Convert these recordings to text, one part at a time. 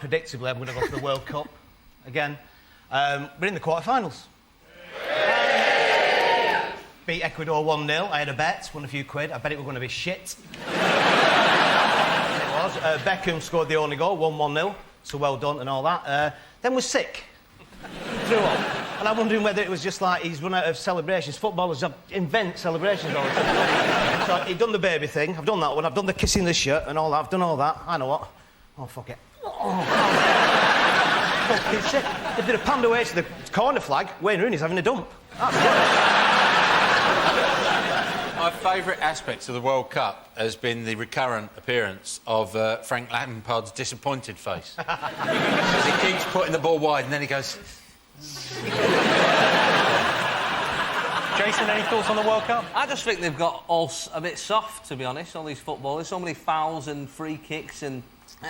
predictably, I'm going to go for the World Cup again. We're in the quarter-finals. Beat Ecuador 1-0. I had a bet, won a few quid. I bet it was going to be shit. It was. Beckham scored the only goal, won 1-0. So well done and all that. Then we're sick. Threw up. And I'm wondering whether it was just like he's run out of celebrations. Footballers invent celebrations all the time. So he'd done the baby thing. I've done that one. I've done the kissing the shirt and all that. I've done all that. I know what. Oh, fuck it. Oh. Fucking sick. They did a pound away to the corner flag. Wayne Rooney's having a dump. That's good. My favourite aspect of the World Cup has been the recurrent appearance of Frank Lampards' disappointed face. Because he keeps putting the ball wide and then he goes... Jason, any thoughts on the World Cup? I just think they've got all a bit soft, to be honest, all these footballers. So many fouls and free kicks and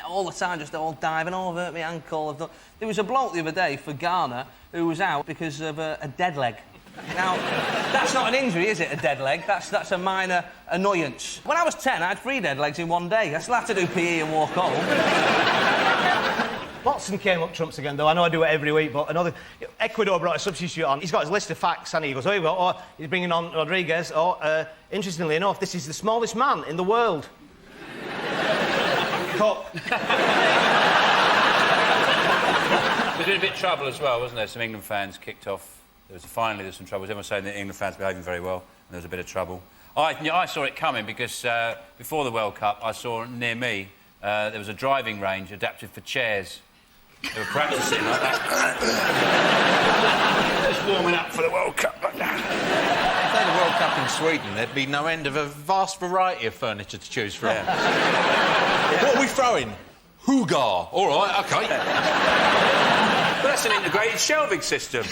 all the time just all diving over at my ankle. There was a bloke the other day for Ghana who was out because of a dead leg. Now, that's not an injury, is it, a dead leg? That's a minor annoyance. When I was 10, I had 3 dead legs in one day. I still had to do PE and walk home. Watson came up trumps again, though. I know I do it every week, but another... Ecuador brought a substitute on. He's got his list of facts, and he goes, oh, here we go. Oh, he's bringing on Rodriguez. Oh, interestingly enough, this is the smallest man in the world. Cut. There's been a bit of trouble as well, wasn't there? Some England fans kicked off. Finally, there's some trouble. Everyone's saying that England fans behaving very well, and there was a bit of trouble. I saw it coming because before the World Cup, I saw near me there was a driving range adapted for chairs. They were practising like that. Just warming up for the World Cup. If they had a World Cup in Sweden, there'd be no end of a vast variety of furniture to choose from. Yeah. What are we throwing? Hoogar. All right, OK. But that's an integrated shelving system.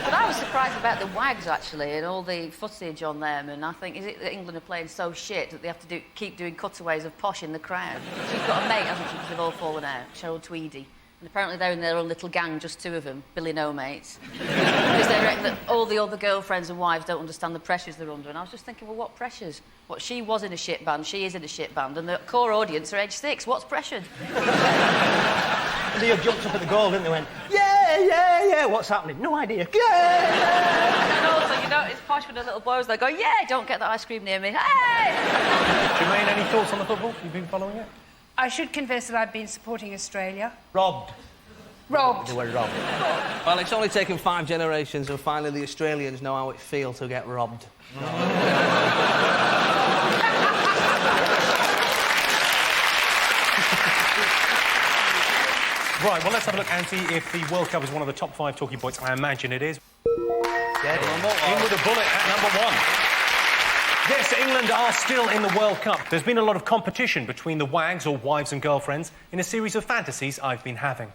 But I was surprised about the wags, actually, and all the footage on them, and I think, is it that England are playing so shit that they have to keep doing cutaways of Posh in the crowd? She's got a mate, hasn't she, because they've all fallen out, Cheryl Tweedy. And apparently they're in their own little gang, just 2 of them, Billy No Mates. Because they reckon that all the other girlfriends and wives don't understand the pressures they're under. And I was just thinking, well, what pressures? What, she was in a shit band, she is in a shit band, and the core audience are age 6. What's pressured? And they jumped up at the goal, didn't they? Went, yeah, yeah, yeah. What's happening? No idea. Yeah, yeah. And also, you know, it's Posh with the little boys. They go, yeah, don't get that ice cream near me. Hey! Jermaine, any thoughts on the football? You've been following it? I should confess that I've been supporting Australia. Robbed. Robbed. They were robbed. Well, it's only taken 5 generations, and finally the Australians know how it feels to get robbed. Right, well, let's have a look and see if the World Cup is one of the top 5 talking points. I imagine it is. Dead. In with a bullet at number 1. Yes, England are still in the World Cup. There's been a lot of competition between the wags, or wives and girlfriends, in a series of fantasies I've been having.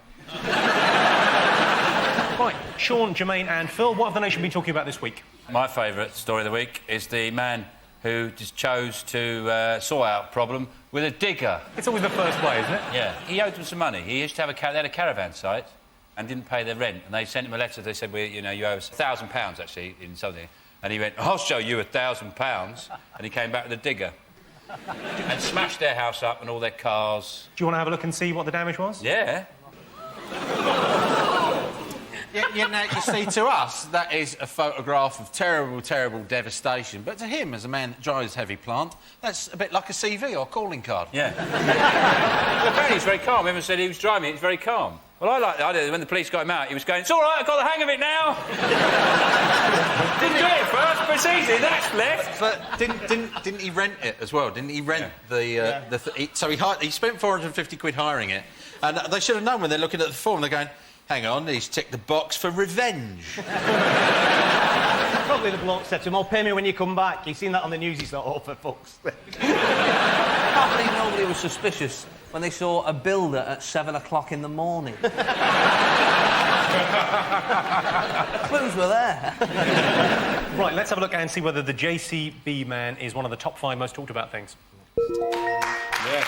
Right, Sean, Jermaine and Phil, what have the nation been talking about this week? My favourite story of the week is the man who just chose to sort out a problem with a digger. It's always the first way, isn't it? Yeah. He owed them some money. He used to have they had a caravan site and didn't pay their rent. And they sent him a letter. They said, well, you know, you owe us £1,000, actually, in something. And he went, I'll show you £1,000. And he came back with a digger. And smashed their house up and all their cars. Do you want to have a look and see what the damage was? Yeah. You know, you see, to us, that is a photograph of terrible, terrible devastation. But to him, as a man that drives heavy plant, that's a bit like a CV or calling card. Yeah. Well, apparently he's very calm. Everyone said he was driving it, he's very calm. Well, I liked the idea when the police got him out, he was going, it's all right, I've got the hang of it now. Didn't do it first, but it's easy, that's left. But didn't he rent it as well? Didn't he rent so he spent 450 quid hiring it. And they should have known when they're looking at the form, they're going, hang on, he's ticked the box for revenge. Probably the bloke said to him, oh, pay me when you come back. You've seen that on the news, he's thought, oh, for fuck's sake. I believe nobody was suspicious when they saw a builder at 7 o'clock in the morning. Clues were there. Right, let's have a look and see whether the JCB man is one of the top 5 most talked about things. Yes.